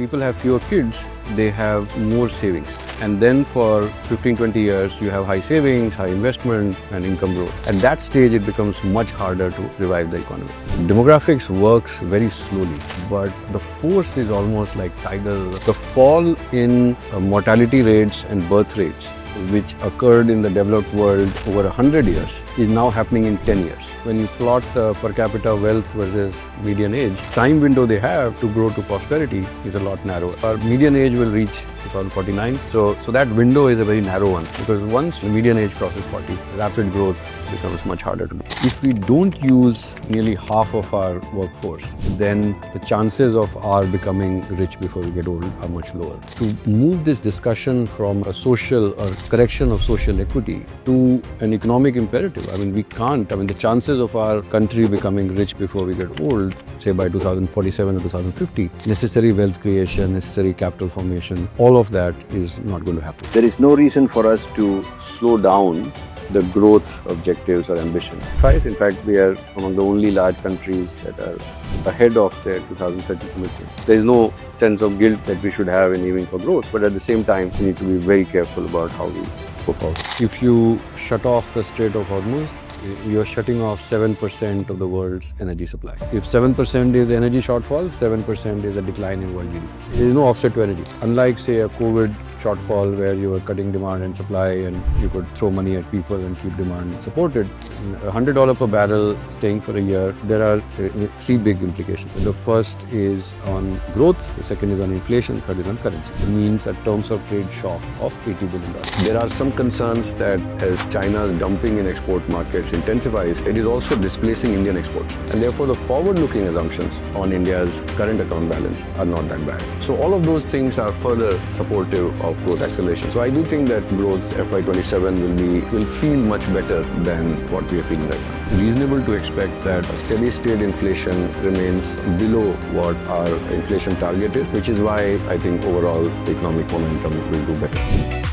people have fewer kids, they have more savings. And then for 15-20 years, you have high savings, high investment and income growth. At that stage, it becomes much harder to revive the economy. Demographics works very slowly, but the force is almost like tidal. The fall in mortality rates and birth rates, which occurred in the developed world over 100 years, is now happening in 10 years. When you plot the per capita wealth versus median age, time window they have to grow to prosperity is a lot narrower. Our median age will reach 2049. So that window is a very narrow one, because once the median age crosses 40, rapid growth becomes much harder to do. If we don't use nearly half of our workforce, then the chances of our becoming rich before we get old are much lower. To move this discussion from a social or correction of social equity to an economic imperative, we can't. The chances of our country becoming rich before we get old, say by 2047 or 2050, necessary wealth creation, necessary capital formation, all of that is not going to happen. There is no reason for us to slow down the growth objectives or ambitions. In fact, we are among the only large countries that are ahead of their 2030 commitment. There is no sense of guilt that we should have in aiming for growth, but at the same time, we need to be very careful about how we go forward. If you shut off the Strait of Hormuz, you're shutting off 7% of the world's energy supply. If 7% is the energy shortfall, 7% is a decline in world GDP. There is no offset to energy. Unlike, say, a COVID shortfall where you were cutting demand and supply and you could throw money at people and keep demand supported, $100 per barrel staying for a year, there are three big implications. The first is on growth, the second is on inflation, third is on currency. It means a terms of trade shock of $80 billion. There are some concerns that as China's dumping in export markets intensifies, it is also displacing Indian exports. And therefore, the forward-looking assumptions on India's current account balance are not that bad. So all of those things are further supportive of growth acceleration. So I do think that growth FY27 will feel much better than what we are feeling right now. It's reasonable to expect that steady state inflation remains below what our inflation target is, which is why I think overall the economic momentum will do better.